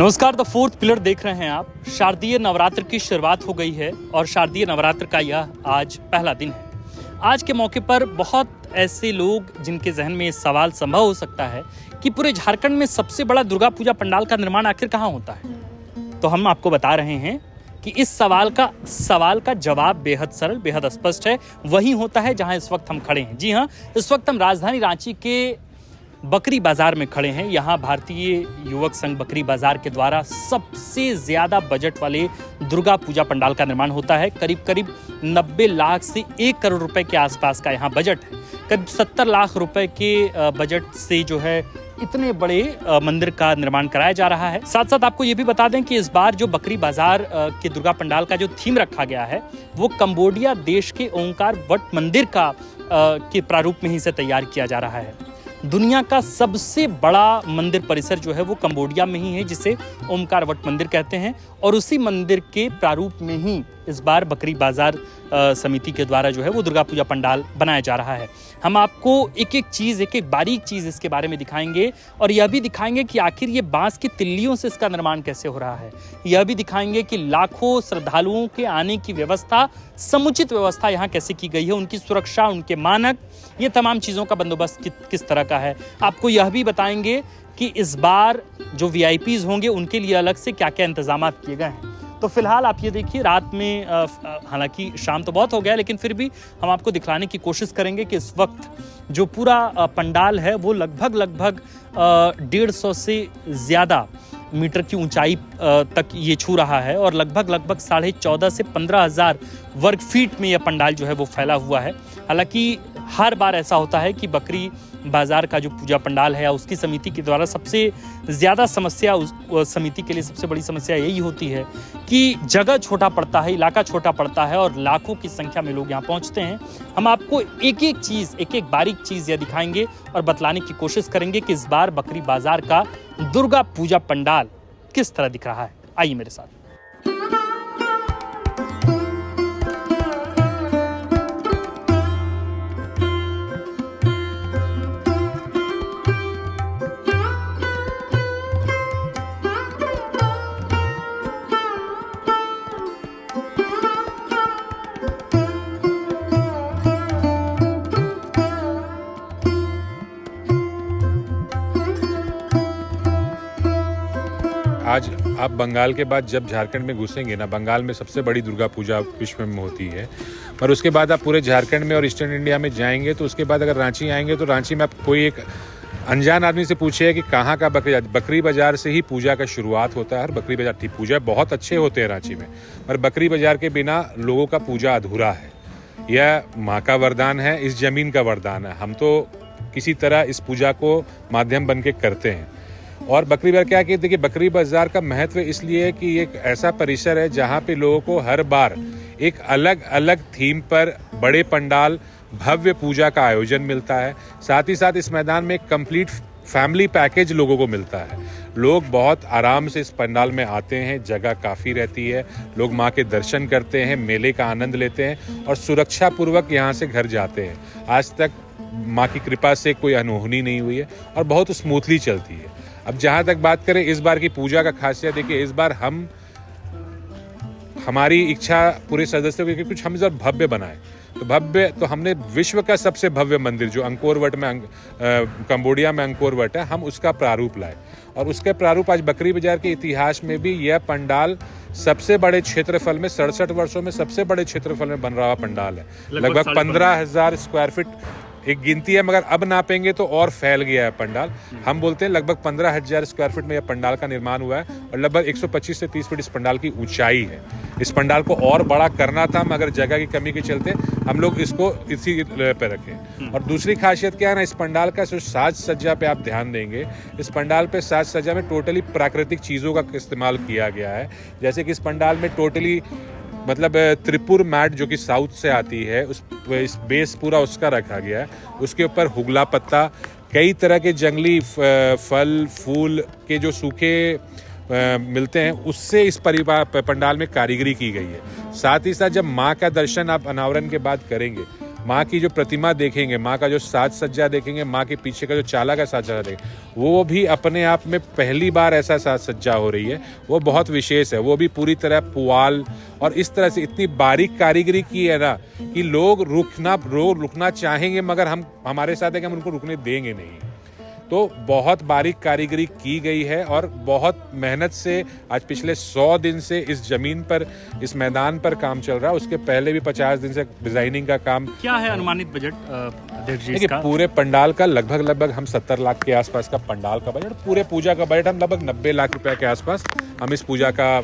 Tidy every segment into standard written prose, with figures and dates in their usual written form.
नमस्कार, the fourth pillar देख रहे हैं आप। शारदीय नवरात्र की शुरुआत हो गई है और शारदीय नवरात्र का यह आज पहला दिन है। आज के मौके पर बहुत ऐसे लोग जिनके जहन में ये सवाल संभव हो सकता है कि पूरे झारखंड में सबसे बड़ा दुर्गा पूजा पंडाल का निर्माण आखिर कहाँ होता है। तो हम आपको बता रहे हैं कि इस सवाल का जवाब बेहद सरल, बेहद स्पष्ट है। वही होता है जहां इस वक्त हम खड़े हैं। जी हाँ, इस वक्त हम राजधानी रांची के बकरी बाजार में खड़े हैं। यहाँ भारतीय युवक संघ बकरी बाजार के द्वारा सबसे ज्यादा बजट वाले दुर्गा पूजा पंडाल का निर्माण होता है। करीब 90 लाख से 1 करोड़ रुपए के आसपास का यहाँ बजट है। करीब 70 लाख रुपए के बजट से जो है इतने बड़े मंदिर का निर्माण कराया जा रहा है। साथ साथ आपको ये भी बता दें कि इस बार जो बकरी बाजार के दुर्गा पंडाल का जो थीम रखा गया है वो कंबोडिया देश के ओंकार वट मंदिर के प्रारूप में ही से तैयार किया जा रहा है। दुनिया का सबसे बड़ा मंदिर परिसर जो है वो कंबोडिया में ही है, जिसे ओमकार वट मंदिर कहते हैं, और उसी मंदिर के प्रारूप में ही इस बार बकरी बाजार समिति के द्वारा जो है वो दुर्गा पूजा पंडाल बनाया जा रहा है। हम आपको एक एक बारीक चीज इसके बारे में दिखाएंगे और यह भी दिखाएंगे कि आखिर ये बांस की तिल्लियों से इसका निर्माण कैसे हो रहा है। यह भी दिखाएंगे कि लाखों श्रद्धालुओं के आने की व्यवस्था, समुचित व्यवस्था यहाँ कैसे की गई है, उनकी सुरक्षा, उनके मानक, ये तमाम चीज़ों का बंदोबस्त किस तरह का है। आपको यह भी बताएंगे कि इस बार जो VIPs होंगे उनके लिए अलग से क्या क्या इंतजाम किए गए हैं। तो फिलहाल आप ये देखिए, रात में हालांकि शाम तो बहुत हो गया, लेकिन फिर भी हम आपको दिखलाने की कोशिश करेंगे कि इस वक्त जो पूरा पंडाल है वो लगभग 150 से ज़्यादा मीटर की ऊंचाई तक ये छू रहा है और लगभग 14.5 से 15,000 वर्ग फीट में यह पंडाल जो है वो फैला हुआ है। हालांकि हर बार ऐसा होता है कि बकरी बाजार का जो पूजा पंडाल है या उसकी समिति के द्वारा सबसे ज़्यादा समस्या, उस समिति के लिए सबसे बड़ी समस्या यही होती है कि जगह छोटा पड़ता है, इलाका छोटा पड़ता है और लाखों की संख्या में लोग यहाँ पहुँचते हैं। हम आपको एक एक बारीक चीज़ यह दिखाएंगे और बतलाने की कोशिश करेंगे कि इस बार बकरी बाजार का दुर्गा पूजा पंडाल किस तरह दिख रहा है। आइए मेरे साथ। आज आप बंगाल के बाद जब झारखंड में घुसेंगे ना, बंगाल में सबसे बड़ी दुर्गा पूजा विश्व में होती है, पर उसके बाद आप पूरे झारखंड में और ईस्टर्न इंडिया में जाएंगे तो उसके बाद अगर रांची आएंगे तो रांची में आप कोई एक अनजान आदमी से पूछिए कि कहाँ का बकरी बाजार से ही पूजा का शुरुआत होता है। और बकरी बाजार की पूजा बहुत अच्छे होते हैं रांची में, पर बकरी बाजार के बिना लोगों का पूजा अधूरा है। यह माँ का वरदान है, इस जमीन का वरदान है। हम तो किसी तरह इस पूजा को माध्यम बन के करते हैं। और बकरी बाजार क्या कि देखिए, बकरी बाजार का महत्व इसलिए है कि एक ऐसा परिसर है जहाँ पे लोगों को हर बार एक अलग अलग थीम पर बड़े पंडाल, भव्य पूजा का आयोजन मिलता है। साथ ही साथ इस मैदान में एक कंप्लीट फैमिली पैकेज लोगों को मिलता है। लोग बहुत आराम से इस पंडाल में आते हैं, जगह काफ़ी रहती है, लोग माँ के दर्शन करते हैं, मेले का आनंद लेते हैं और सुरक्षा पूर्वक यहाँ से घर जाते हैं। आज तक माँ की कृपा से कोई अनहोनी नहीं हुई है और बहुत स्मूथली चलती है। अब जहाँ तक बात करें इस बार की पूजा का खासियत, देखिए इस बार हमारी इच्छा पूरे सदस्यों की कुछ हम इस बार भव्य बनाए। तो हमने विश्व का सबसे भव्य मंदिर जो अंकोर वट में कंबोडिया में अंकोर वट है, हम उसका प्रारूप लाए। और उसके प्रारूप आज बकरी बाजार के इतिहास में भी यह पंडाल सबसे बड़े क्षेत्रफल में, 67 वर्षों में सबसे बड़े क्षेत्रफल में बन रहा हुआ पंडाल है। लगभग 15,000 स्क्वायर फीट एक गिनती है, मगर अब नापेंगे तो और फैल गया है पंडाल। हम बोलते हैं लगभग 15,000 स्क्वायर फीट में यह पंडाल का निर्माण हुआ है और लगभग 125 से 30 फीट इस पंडाल की ऊंचाई है। इस पंडाल को और बड़ा करना था, मगर जगह की कमी के चलते हम लोग इसको इसी पे रखे। और दूसरी खासियत क्या है ना, इस पंडाल का जो साज सज्जा पे आप ध्यान देंगे, इस पंडाल पे साज सज्जा में टोटली प्राकृतिक चीज़ों का इस्तेमाल किया गया है। जैसे कि इस पंडाल में टोटली मतलब त्रिपुर मैट जो कि साउथ से आती है, इस बेस पूरा उसका रखा गया है। उसके ऊपर हुगला पत्ता, कई तरह के जंगली फल फूल के जो सूखे मिलते हैं, उससे इस पंडाल में कारीगरी की गई है। साथ ही साथ जब माँ का दर्शन आप अनावरण के बाद करेंगे माँ की जो प्रतिमा देखेंगे, माँ का जो साज सज्जा देखेंगे, माँ के पीछे का जो चाला का साज सज्जा देखेंगे, वो भी अपने आप में पहली बार ऐसा साज सज्जा हो रही है, वो बहुत विशेष है। वो भी पूरी तरह पुआल और इस तरह से इतनी बारीक कारीगरी की है ना कि लोग रुकना चाहेंगे, मगर हमारे साथ है कि हम उनको रुकने देंगे नहीं। तो बहुत बारीक कारीगरी की गई है और बहुत मेहनत से आज पिछले 100 दिन से इस जमीन पर, इस मैदान पर काम चल रहा है। उसके पहले भी 50 दिन से डिजाइनिंग का काम। क्या है अनुमानित बजट अध्यक्ष जी इसका? पूरे पंडाल का लगभग हम 70 लाख के आसपास का पंडाल का बजट, पूरे पूजा का बजट हम लगभग 90 लाख रुपए के आसपास हम इस पूजा का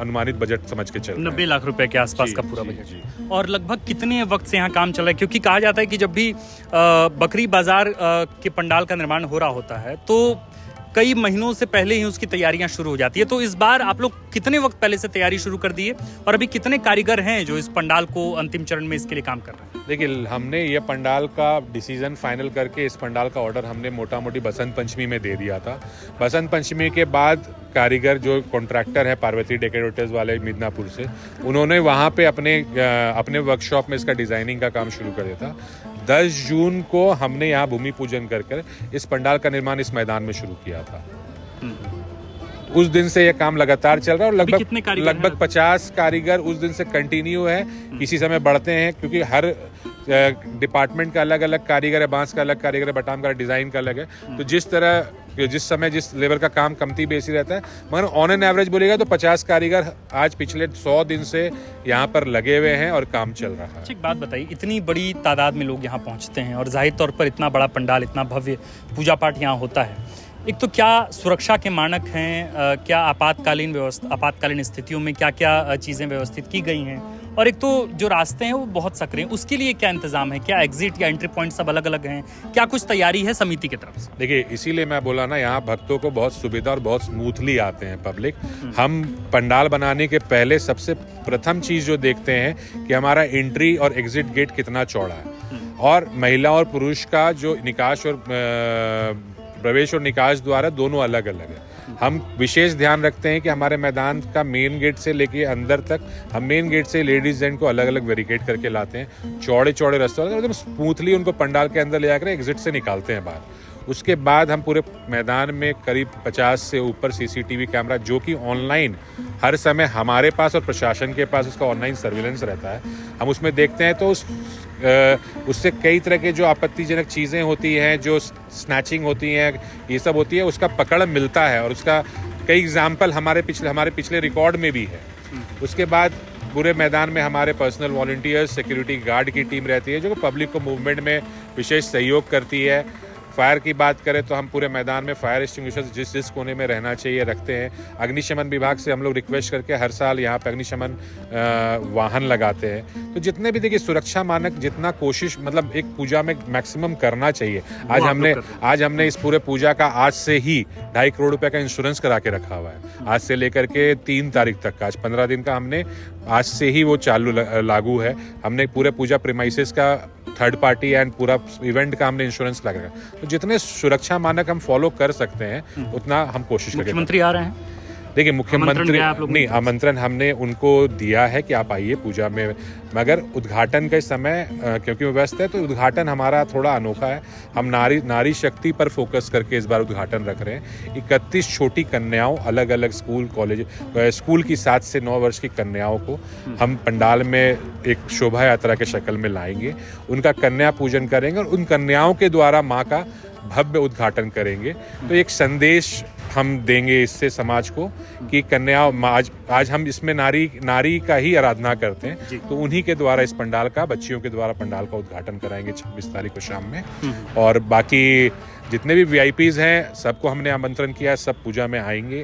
अनुमानित बजट समझ के चल रहे हैं। 90 लाख रुपए के आसपास का पूरा बजट। और लगभग कितने वक्त से यहाँ काम चल रहा है? क्योंकि कहा जाता है कि जब भी बकरी बाजार के पंडाल का निर्माण हो रहा होता है तो कई महीनों से पहले ही उसकी तैयारियां शुरू हो जाती है। तो इस बार आप लोग कितने वक्त पहले से तैयारी शुरू कर दी है और अभी कितने कारीगर हैं जो इस पंडाल को अंतिम चरण में इसके लिए काम कर रहे हैं? देखिए, हमने ये पंडाल का डिसीजन फाइनल करके इस पंडाल का ऑर्डर हमने मोटा मोटी बसंत पंचमी में दे दिया था। बसंत पंचमी के बाद कारीगर जो कॉन्ट्रैक्टर है पार्वती डेकोरेटर्स वाले मिदनापुर से, उन्होंने वहाँ पे अपने वर्कशॉप में इसका डिजाइनिंग का काम शुरू कर दिया था। 10 जून को हमने यहाँ भूमि पूजन कर इस पंडाल का निर्माण इस मैदान में शुरू किया था। उस दिन से यह काम लगातार चल रहा है और लगभग 50 कारीगर उस दिन से कंटिन्यू है। किसी समय बढ़ते हैं क्योंकि हर डिपार्टमेंट का अलग अलग कारीगर है, बांस का अलग कारीगर है, बटाम का डिजाइन का अलग है। तो जिस समय जिस लेबर का काम कमती बेसी रहता है, मगर ऑन एन एवरेज बोलेगा तो 50 कारीगर आज पिछले 100 दिन से यहाँ पर लगे हुए हैं और काम चल रहा है। एक बात बताइए, इतनी बड़ी तादाद में लोग यहाँ पहुँचते हैं और जाहिर तौर पर इतना बड़ा पंडाल, इतना भव्य पूजा पाठ यहाँ होता है, एक तो क्या सुरक्षा के मानक हैं, क्या आपातकालीन स्थितियों में क्या क्या चीज़ें व्यवस्थित की गई हैं, और एक तो जो रास्ते हैं वो बहुत सकरे हैं, उसके लिए क्या इंतजाम है? क्या एग्जिट या एंट्री पॉइंट सब अलग अलग हैं? क्या कुछ तैयारी है समिति की तरफ से? देखिए, इसीलिए मैं बोला ना, यहाँ भक्तों को बहुत सुविधा और बहुत स्मूथली आते हैं पब्लिक। हम पंडाल बनाने के पहले सबसे प्रथम चीज़ जो देखते हैं कि हमारा एंट्री और एग्जिट गेट कितना चौड़ा है, और महिला और पुरुष का जो निकास और प्रवेश और निकास द्वार है दोनों अलग अलग है। हम विशेष ध्यान रखते हैं कि हमारे मैदान का मेन गेट से लेके अंदर तक हम मेन गेट से लेडीज जेंट को अलग अलग बैरिकेड करके लाते हैं। चौड़े चौड़े रास्ते एकदम स्मूथली उनको पंडाल के अंदर ले जाकर एग्जिट से निकालते हैं बाहर। उसके बाद हम पूरे मैदान में करीब 50 से ऊपर सीसीटीवी कैमरा, जो कि ऑनलाइन हर समय हमारे पास और प्रशासन के पास उसका ऑनलाइन सर्विलेंस रहता है, हम उसमें देखते हैं। तो उससे कई तरह के जो आपत्तिजनक चीज़ें होती हैं, जो स्नैचिंग होती हैं, ये सब होती है, उसका पकड़ मिलता है और उसका कई एग्जाम्पल हमारे पिछले रिकॉर्ड में भी है। उसके बाद पूरे मैदान में हमारे पर्सनल वॉलंटियर्स, सिक्योरिटी गार्ड की टीम रहती है जो पब्लिक को मूवमेंट में विशेष सहयोग करती है। फायर की बात करें तो हम पूरे मैदान में फायर एक्सटिंग्विशर्स जिस कोने में रहना चाहिए रखते हैं। अग्निशमन विभाग से हम लोग रिक्वेस्ट करके हर साल यहाँ पे अग्निशमन वाहन लगाते हैं। तो जितने भी देखिए सुरक्षा मानक, जितना कोशिश मतलब एक पूजा में मैक्सिमम करना चाहिए। आज हमने इस पूरे पूजा का आज से ही 2.5 करोड़ रुपए का इंश्योरेंस करा के रखा हुआ है। आज से लेकर के 3 तारीख तक का, आज 15 दिन का हमने आज से ही वो चालू लागू है। हमने पूरे पूजा प्रीमाइसेस का, थर्ड पार्टी एंड पूरा इवेंट का हमने इंश्योरेंस लगा। तो जितने सुरक्षा मानक हम फॉलो कर सकते हैं उतना हम कोशिश करें। मुख्यमंत्री आ रहे हैं? देखिए, मुख्यमंत्री नहीं, आमंत्रण हमने उनको दिया है कि आप आइए पूजा में, मगर उद्घाटन के समय क्योंकि वो व्यस्त है तो उद्घाटन हमारा थोड़ा अनोखा है। हम नारी शक्ति पर फोकस करके इस बार उद्घाटन रख रहे हैं। 31 छोटी कन्याओं, अलग अलग स्कूल की 7 से 9 वर्ष की कन्याओं को हम पंडाल में एक शोभा यात्रा के शक्ल में लाएंगे, उनका कन्या पूजन करेंगे और उन कन्याओं के द्वारा माँ का भव्य उद्घाटन करेंगे। तो एक संदेश हम देंगे इससे समाज को कि कन्या, आज हम इसमें नारी का ही आराधना करते हैं, तो उन्हीं के द्वारा इस पंडाल का, बच्चियों के द्वारा पंडाल का उद्घाटन कराएंगे 26 तारीख को शाम में। और बाकी जितने भी VIPs हैं सबको हमने आमंत्रण किया, सब पूजा में आएंगे।